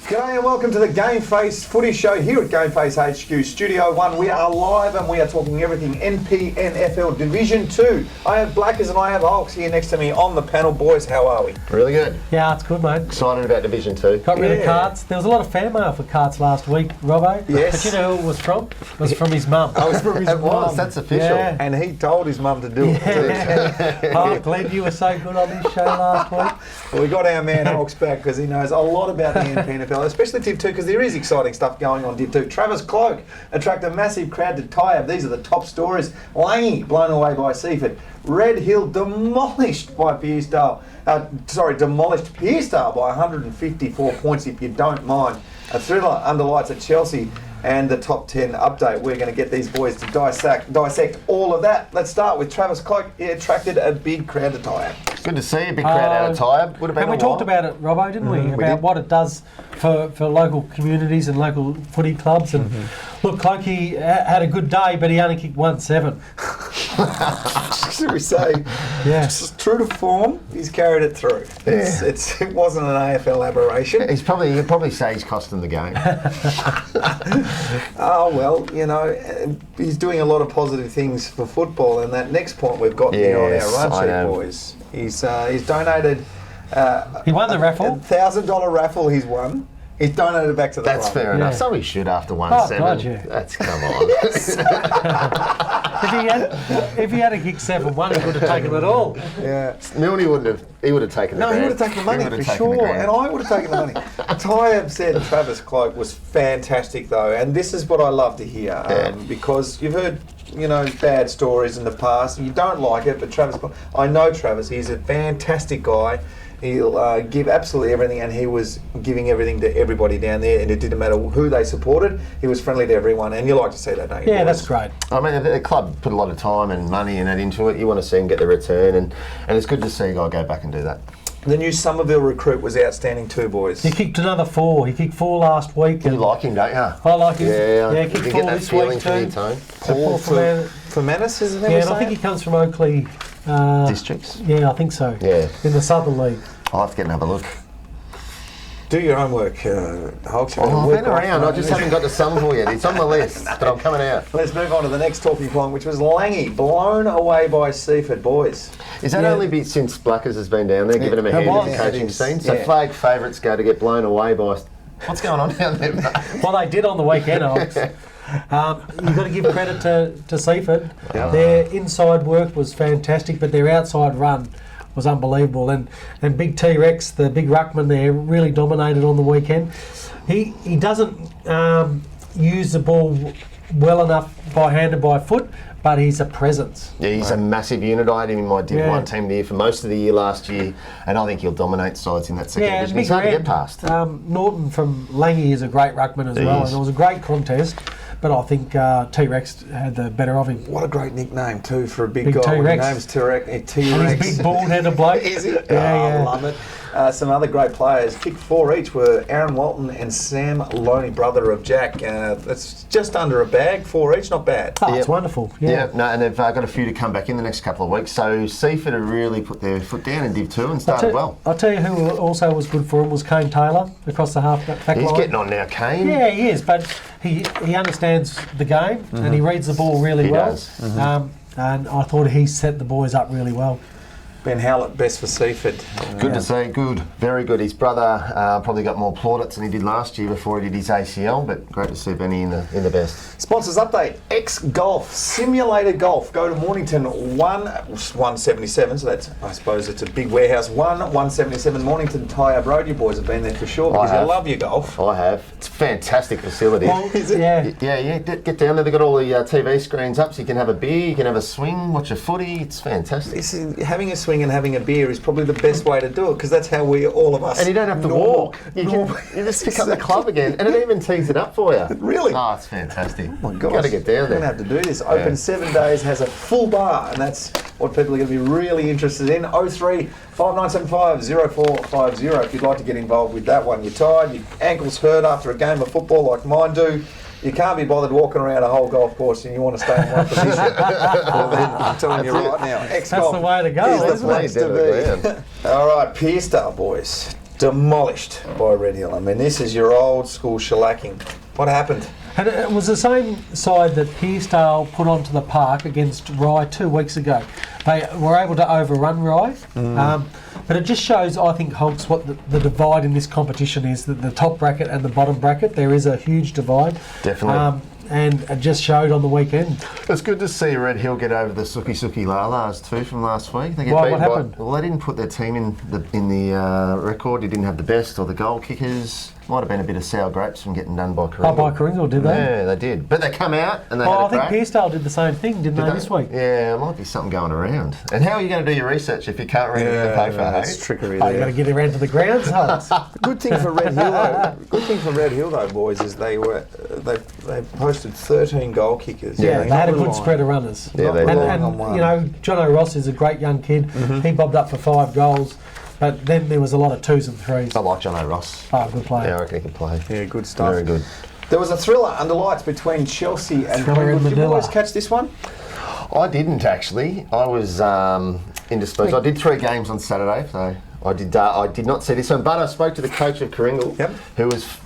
G'day and welcome to the GameFace Footy Show here at GameFace HQ Studio 1. We are live and we are talking everything MPNFL Division 2. I have Blackers and I have Hulks here next to me on the panel. Boys, how are we? Really good. Yeah, it's good, mate. Excited about Division 2. Got rid of cards. There was a lot of fan mail for cards last week, Robbo. Yes. But you know who it was from? It was from his mum. Oh, it was from his mum. That's official. Yeah. And he told his mum to do it too. Oh, Glenn, you were so good on this show last week. Well, we got our man Hulks back because he knows a lot about the MPNFL, especially Div 2, because there is exciting stuff going on Div 2. Travis Cloak attracted a massive crowd to Tyab. These are the top stories. Langy blown away by Seaford. Red Hill demolished by Pearsdale. Demolished Pearsdale by 154 points, if you don't mind. A thriller under lights at Chelsea. And the top 10 update. We're going to get these boys to dissect all of that. Let's start with Travis Cloak. He attracted a big crowd to Tyab. Good to see a big crowd out of Tyab. Would have been and we talked about it, Robbo, didn't we? About what it does for local communities and local footy clubs. And look, Clokey had a good day, but he only kicked 1-7. Should we say? Yeah. True to form, he's carried it through. It wasn't an AFL aberration. He'll probably say he's costing the game. Oh, well, you know, he's doing a lot of positive things for football, and that next point we've got here on our run sheet, boys. He's donated... he won the raffle. $1,000 raffle he's won. He's donated back to the That's run. fair enough. Yeah. So he should after 1-7. Oh, God, yeah. That's, come on. If he had a kick 7-1, he would have taken it all. Yeah. Milne wouldn't have. He would have taken the No, grand. he would have taken the money for sure, and I would have taken the money. Tyab said Travis Cloak was fantastic, though, and this is what I love to hear, because you've heard, you know, bad stories in the past, and you don't like it, but Travis Cloak, I know Travis, he's a fantastic guy. He'll give absolutely everything, and he was giving everything to everybody down there, and it didn't matter who they supported. He was friendly to everyone, and you like to see that, don't you? Yeah, boys? that's great. I mean, the club put a lot of time and money and that into it. You want to see him get the return, and it's good to see a guy go back and do that. The new Somerville recruit was outstanding too, boys. He kicked another 4. He kicked 4 last week. You like him, don't you? I like him. Yeah, he kicked you 4 get that this feeling week from your too. tone. Paul Fermanus, is his name? Yeah, and I think he comes from Oakley. Districts? Yeah, I think so. Yeah. In the Southern League. I'll have to get another look. Do your homework, Hulks. I've been around. I just haven't got to Somerville yet. It's on my list, but I'm coming out. Let's move on to the next talking point, which was Langy, blown away by Seaford, boys. Is that only been since Blackers has been down there, giving him a hand in the coaching scene? So flag favourites go to get blown away by... What's going on down there, mate? Well, they did on the weekend, Alex. You've got to give credit to Seaford. Yep. Their inside work was fantastic, but their outside run was unbelievable. And Big T-Rex, the big ruckman there, really dominated on the weekend. He doesn't use the ball well enough by hand and by foot, but he's a presence. Yeah, he's a massive unit. I had him in my Div 1 team there for most of the year last year, and I think he'll dominate sides in that second division. He's hard to get past. Norton from Langy is a great ruckman as well, and it was a great contest. But I think T-Rex had the better of him. What a great nickname too for a big guy. T-Rex. His name's T-Rex. And he's big bald-headed bloke. Is he? Yeah. I love it. Some other great players. Kicked 4 each were Aaron Walton and Sam Loney, brother of Jack. That's just under a bag, 4 each. Not bad. Oh, it's wonderful. Yeah. No, and they've got a few to come back in the next couple of weeks. So Seaford have really put their foot down in Div 2 and started well. I'll tell you who also was good for him was Kane Taylor across the half-back line. He's getting on now, Kane. Yeah, he is, but he understands the game and he reads the ball really well. Does. And I thought he set the boys up really well. Ben Howlett, best for Seaford. Good to see, good, very good. His brother probably got more plaudits than he did last year before he did his ACL, but great to see Benny in the best. Sponsors update: X Golf, Simulator Golf. Go to Mornington 177. So that's, I suppose, it's a big warehouse. 177 Mornington Tyab Road. You boys have been there for sure because you love your golf. I have. It's a fantastic facility. Well, Is it? Yeah. Yeah. Get down there. They've got all the TV screens up, so you can have a beer, you can have a swing, watch a footy. It's fantastic. Having a swing and having a beer is probably the best way to do it because that's how all of us. And you don't have to walk. You just pick up the club again, and it even tees it up for you. Really? Oh, it's fantastic. Oh my gosh. You've got to get down We're going to there. have to do this. Open 7 days, has a full bar, and that's what people are going to be really interested in. 03 5975 0450 if you'd like to get involved with that one. You're tired, your ankle's hurt after a game of football like mine do. You can't be bothered walking around a whole golf course and you want to stay in one position. Well, then, I'm telling you right now, That's the way to go, is the isn't place it? to be. All right, Pearsdale boys. demolished by Red Hill. I mean, this is your old school shellacking. What happened? And it was the same side that Pearsdale put onto the park against Rye 2 weeks ago. They were able to overrun Rye, but it just shows, I think, Holtz, what the divide in this competition is, that the top bracket and the bottom bracket, there is a huge divide. Definitely. And it just showed on the weekend. It's good to see Red Hill get over the Suki Lalas too from last week. They get Why, beaten what happened? Well, they didn't put their team in the record. They didn't have the best or the goal kickers. Might have been a bit of sour grapes from getting done by Coringle. Oh, by Coringle, did they? Yeah, they did. But they come out and they had I a think crack. Pearsdale did the same thing, didn't they, this week? Yeah, it might be something going around. And how are you going to do your research if you can't read it in the paper? That's Hey? trickery Oh, you got there. to get around to the grounds, Holtz. Good thing for Red Hill, though. Good thing for Red Hill, though, boys, is they posted 13 goal kickers. Yeah, They're they had a not good relying- spread of runners. Yeah, they not did. relying on one. You know, Jono Ross is a great young kid. He bobbed up for 5 goals, but then there was a lot of 2s and 3s. I like John O'Ross. Oh, good player. Yeah, I reckon he can play. Yeah, good stuff. Very good. There was a thriller under lights between Chelsea and Thriller in Collingwood. Did you Manila. boys catch this one? I didn't actually. I was indisposed. I did 3 games on Saturday, so I did not see this one. But I spoke to the coach of Coringle, Yep.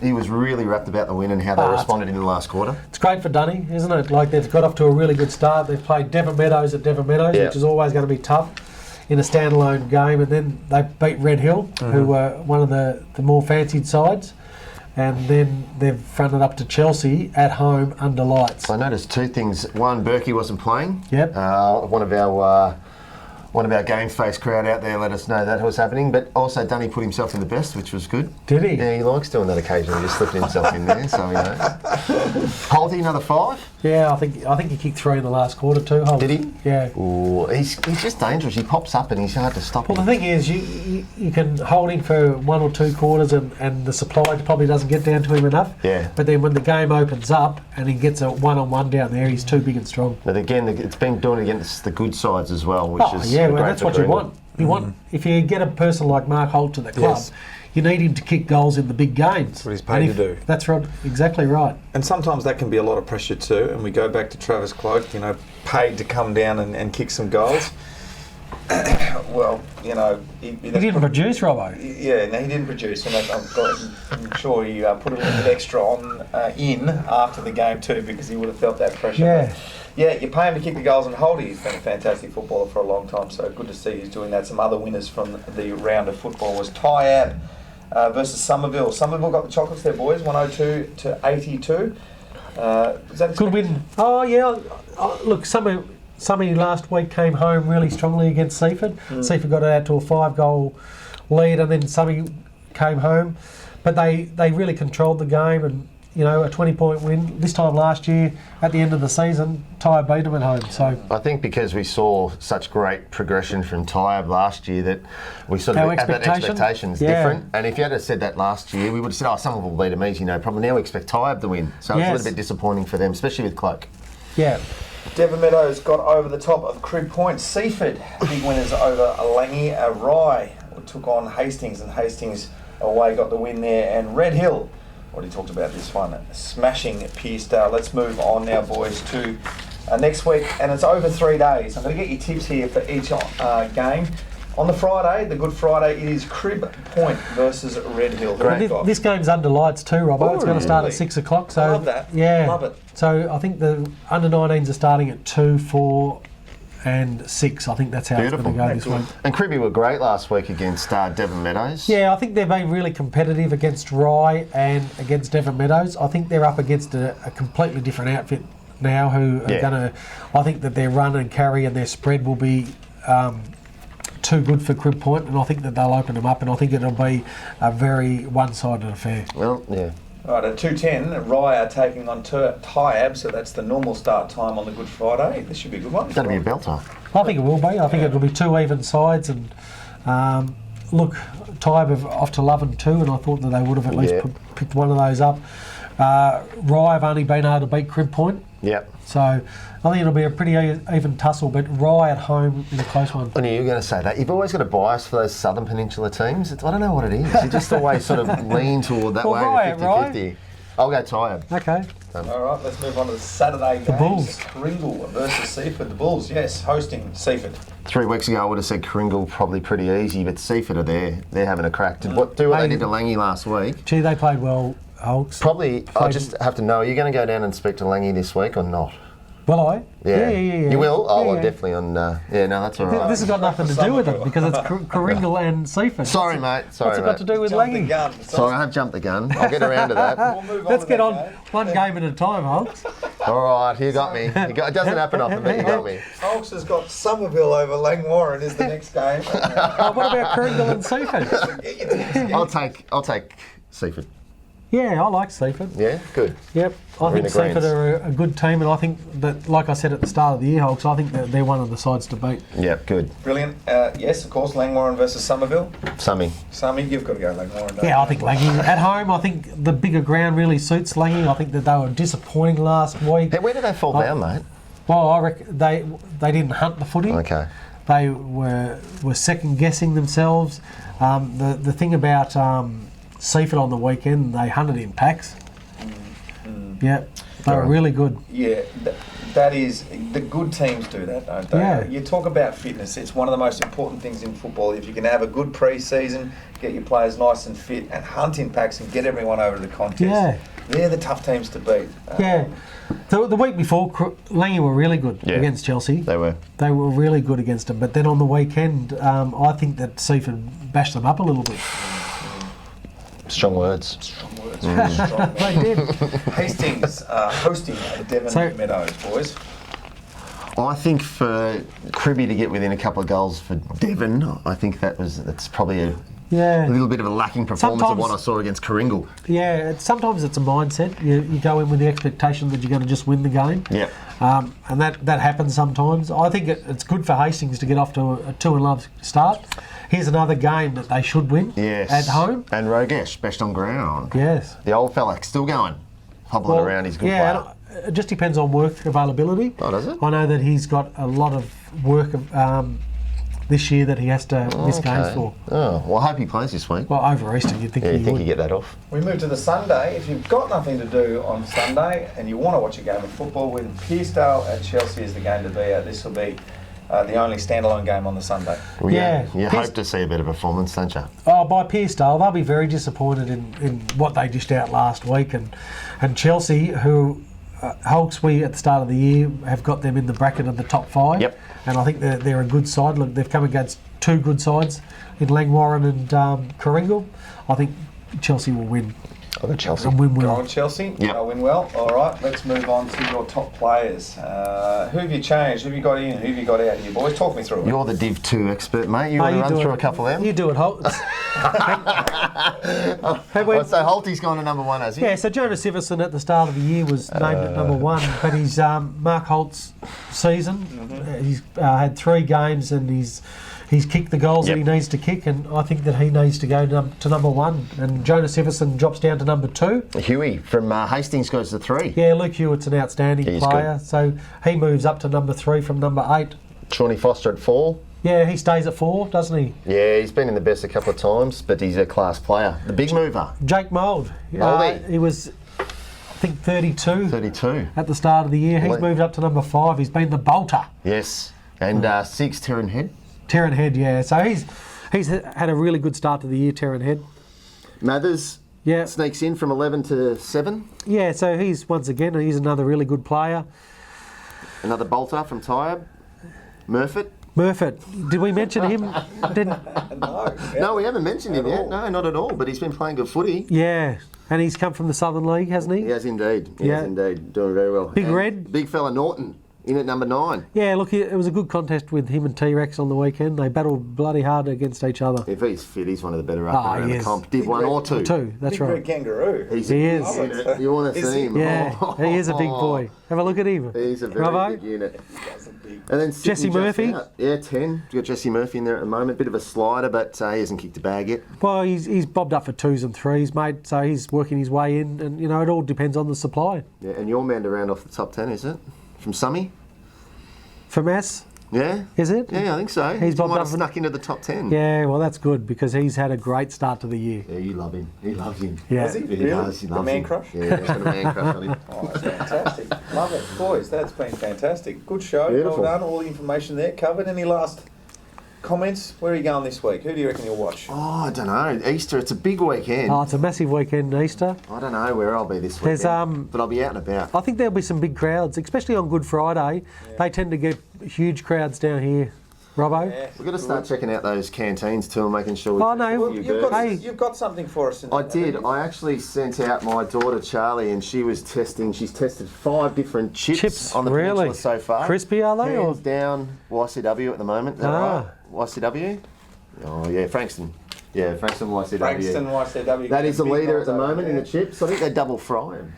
he was really wrapped about the win and how they responded in the last quarter. It's great for Dunny, isn't it? Like, they've got off to a really good start. They've played Devon Meadows at Devon Meadows, Yeah. which is always going to be tough in a standalone game. And then they beat Red Hill, who were one of the more fancied sides. And then they've fronted up to Chelsea at home under lights. I noticed 2 things. One, Berkey wasn't playing. Yep. One of our GameFace crowd out there let us know that was happening. But also, Dunny put himself in the best, which was good. Did he? Yeah, he likes doing that occasionally. Just slipping himself in there, so he knows. Holty, another 5. Yeah, I think he kicked 3 in the last quarter too. Holtz. Did he? Yeah. Ooh, he's just dangerous. He pops up and he's hard to stop. Well, the him. thing is, you can hold him for 1 or 2 quarters, and the supply probably doesn't get down to him enough. Yeah. But then when the game opens up and he gets a 1-on-1 down there, he's too big and strong. But again, it's been doing it against the good sides as well, which Oh is yeah, well, great that's for what you Coringle. want. You want, if you get a person like Mark Holt to the club, Yes. you need him to kick goals in the big games. That's what he's paid to do. That's right, exactly right. And sometimes that can be a lot of pressure too. And we go back to Travis Cloak, paid to come down and kick some goals. Well, he didn't produce, Robbo. Yeah, no, he didn't produce, and I'm sure he put a little bit extra on in after the game too, because he would have felt that pressure. Yeah. But yeah, you pay him to kick the goals, and Holdy has been a fantastic footballer for a long time, so good to see he's doing that. Some other winners from the round of football was Tyab versus Somerville. Somerville got the chocolates there, boys, 102 to 82. Was that Good win. Oh yeah. Look, Summy last week came home really strongly against Seaford. Seaford got out to a 5-goal lead, and then Summy came home. But they really controlled the game, and a 20-point win. This time last year, at the end of the season, Tyre beat them at home. So I think because we saw such great progression from Tyab last year that we sort of Our had that expectations yeah. different. And if you had said that last year, we would have said, Somerville will beat them easy, no problem. Now we expect Tyab to win. So it's a Yes. little bit disappointing for them, especially with Cloak. yeah. Devon Meadows got over the top of Crib Point. Seaford, big winners over Langy. Rye took on Hastings, and Hastings away got the win there. And Red Hill, already talked about this one, smashing Pearsdale. Let's move on now, boys, to next week. And it's over 3 days. I'm going to get your tips here for each game. On the Friday, the Good Friday, it is Crib Point versus Red Hill. Great. This game's under lights too, Robbo. It's going to start at really? 6 o'clock. So Love that. Yeah. Love it. So I think the under 19s are starting at 2, 4, and 6. I think that's how Beautiful. it's going to go this week. And Cribby were great last week against Devon Meadows. Yeah, I think they've been really competitive against Rye and against Devon Meadows. I think they're up against a completely different outfit now who are going to... I think that their run and carry and their spread will be too good for Crib Point, and I think that they'll open them up, and I think it'll be a very one-sided affair. Well, yeah. Right, at 2:10, Rye are taking on Tyab, so that's the normal start time on the Good Friday. This should be a good one. That'll be a belter. I think it will be. I think it'll be 2 even sides, and look, Tyab have off to 11-2, and I thought that they would have at least picked one of those up. Rye have only been able to beat Crib Point. Yep. So I think it'll be a pretty even tussle, but Rye at home is a close one. I knew you were going to say that. You've always got a bias for those Southern Peninsula teams. I don't know what it is. You just always sort of lean toward that Well, way, Rye, the 50-50. I'll go Tired. Okay. All right, let's move on to the Saturday games. Bulls. Kringle versus Seaford. The Bulls, yes, hosting Seaford. 3 weeks ago, I would have said Kringle probably pretty easy, but Seaford are there. They're having a crack. Did what they did to Langy last week? Gee, they played well, Hulks. Probably, I just have to know, are you going to go down and speak to Langy this week or not? Will I? Yeah. You will? Oh, Yeah, well, yeah. definitely on... yeah, no, that's all right. This has got nothing to do with it because it's Kringle and Seaford. Sorry, mate. Sorry, What's it mate. got to do with Jump the Langy? gun. Sorry, I have jumped the gun. I'll get around to that. We'll move Let's to get that on game. one game at a time, Hulks. All right, you got me. It doesn't happen often, but you got me. Hawks has got Somerville over Langwarren is the next game. Oh, what about Kringle and Seaford? I'll take Seaford. Yeah, I like Seaford. Yeah, good. Yep, I We're in think Seaford agreeance. are a good team, and I think that, like I said at the start of the year, Hulks, I think that they're one of the sides to beat. Yeah, good. Brilliant. Yes, of course, Langwarren versus Somerville. Summy. Sammy, you've got to go Langwarren. don't Yeah, you? I think Langy at home. I think the bigger ground really suits Langy. I think that they were disappointing last week. Hey, where did they fall down, mate? Well, I reckon they didn't hunt the footy. Okay. They were second guessing themselves. The thing about Seaford on the weekend, they hunted in packs. Yeah, they were Right. really good. Yeah, that is, the good teams do that, don't they? Yeah. You talk about fitness, it's one of the most important things in football. If you can have a good pre-season, get your players nice and fit, and hunt in packs and get everyone over to the contest, Yeah. they're the tough teams to beat. Yeah. The week before, Langy were really good Yeah. against Chelsea. They were. They were really good against them. But then on the weekend, I think that Seaford bashed them up a little bit. Strong words. Strong words. Strong words. They did. Hastings hosting the Devon So- Meadows, boys. I think for Cribby to get within a couple of goals for Devon, I think that's probably a Yeah. little bit of a lacking performance of what I Sometimes- saw against Kringle. Yeah, sometimes it's a mindset. You go in with the expectation that you're going to just win the game. Yep. And that happens sometimes. I think it's good for Hastings to get off to a 2-0 start. Here's another game that they should win Yes. at home. And Rogesh, best on ground. Yes. The old fella still going. Hobbling Well, around, he's a good yeah, player. and it just depends on work availability. Oh, does it? I know that he's got a lot of work this year that he has to miss games for. Oh, well, I hope he plays this week. Well, over Easter, you'd think Yeah, he you think would. you get that off? We move to the Sunday. If you've got nothing to do on Sunday and you want to watch a game of football, when Pearcedale at Chelsea is the game to be at, this will be the only standalone game on the Sunday. Well, Yeah. You He's- hope to see a better performance, don't you? Oh, by Pearcedale, they'll be very disappointed in what they dished out last week. And Chelsea, who Hulks, we at the start of the year have got them in the bracket of the top 5. Yep. And I think they're a good side. Look, they've come against two good sides in Langwarren and Kringle. I think Chelsea will win I'll go Chelsea. and win Go well. on, Chelsea. Yep. Win well. All right, let's move on to your top players. Who have you changed? Who have you got in? Who have you got out here, boys? Talk me through it. You're the Div 2 expert, mate. You Oh, want to run do through it. a couple of them? You do it, Hulks. So Holty's gone to number 1, has he? Yeah, so Jonas Iverson at the start of the year was named at number 1, but he's Mark Holt's season. He's had 3 games and he's kicked the goals that he needs to kick, and I think that he needs to go to number 1. And Jonas Iverson drops down to number 2. Huey from Hastings goes to 3. Yeah, Luke Hewitt's an outstanding He's player, so he moves up to number 3 from number 8. Shawnee Foster at 4. Yeah, he stays at 4, doesn't he? Yeah, he's been in the best a couple of times, but he's a class player. The big mover, Jake Mould. Mouldy. He was, I think, 32 32. at the start of the year. He's Well, moved up to number 5. He's been the bolter. Yes. And 6, Terran Head. Terran Head, yeah. So he's had a really good start to the year, Terran Head. Mathers Yeah, sneaks in from 11 to 7. yeah. So he's he's another really good player. Another bolter from Tyab. Murfitt. Murfitt, did we mention him? Didn't? No. No, we haven't mentioned him At yet. all. No, not at all. But he's been playing good footy. Yeah, and he's come from the Southern League, hasn't he? He has indeed. He Yeah. has indeed. Doing very well. Big And Red. Big fella Norton in at number 9. Yeah, look, it was a good contest with him and T-Rex on the weekend. They battled bloody hard against each other. If he's fit, he's one of the better up Oh, around he the is. comp. Div 1 or 2. 2, that's Big right. red kangaroo. He's He a is. big unit. You want to Is see he? him? Yeah, Oh. he is a big boy. Have a look at him. He's a very Bravo. big unit. That's a big. And then Jesse Sydney just Murphy. out. Yeah, 10. You've got Jesse Murphy in there at the moment. Bit of a slider, but he hasn't kicked a bag yet. Well, he's bobbed up for 2s and 3s, mate. So he's working his way in, and it all depends on the supply. Yeah, and your man to round off the top 10, is it? From Summy? For Mass, Yeah? Is it? Yeah, I think so. He's He bobbed might up have for- snuck into the top 10. Yeah, well, that's good because he's had a great start to the year. Yeah, you love him. He loves him. Yeah. Was he? He Really? does. He The loves man him. crush? Yeah, he's got a man crush on him. Oh, that's fantastic. Love it. Boys, that's been fantastic. Good show. Beautiful. Well done. All the information there covered. Any last comments? Where are you going this week? Who do you reckon you'll watch? Oh, I don't know. Easter, it's a big weekend. Oh, it's a massive weekend, Easter. I don't know where I'll be this weekend. There's, but I'll be out and about. I think there'll be some big crowds, especially on Good Friday. Yeah. They tend to get huge crowds down here, Robbo. Yeah, We've got to start checking out those canteens too and making sure we Oh, take no. a Well, few you've burgers. got, Hey. you've got something for us. I did. I actually sent out my daughter Charlie, and she was testing. She's tested 5 different chips on the really? peninsula so far. Crispy, are they? Or? Hands down, YCW at the moment. Is that right? YCW. Oh yeah, Frankston. Yeah, Frankston YCW. Frankston YCW. That is the Big leader guys at the over moment in there. the chips. I think they double fry them.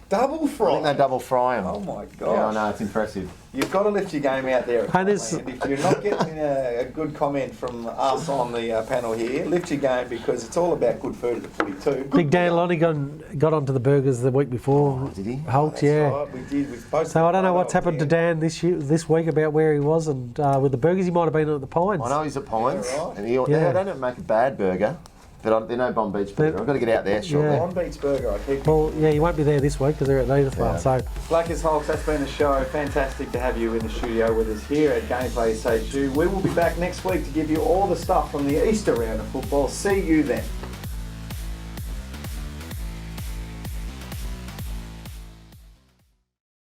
Double I fry. think they double fry them. Oh my Yeah, I gosh. know, it's impressive. You've got to lift your game out there. And this- And if you're not getting a good comment from us on the panel here, lift your game because it's all about good food at the Footy too. Big Dan Lonnie got onto the burgers the week before. Oh, did he? Hulk, That's yeah. right, we did. We've posted So I don't know a what's photo happened to here. Dan this week about where he was and with the burgers. He might have been at the Pines. I know he's at Pines, Yeah, right. and they Yeah. don't make a bad burger, but they're no Bomb Beach burger. I've got to get out there shortly. Yeah. On Beats Burger, I keep. Well, yeah, he won't be there this week because they're at Edithvale. Yeah. So Black as Hulks, that's been the show. Fantastic to have you in the studio with us here at GameFace HQ. We will be back next week to give you all the stuff from the Easter round of football. See you then.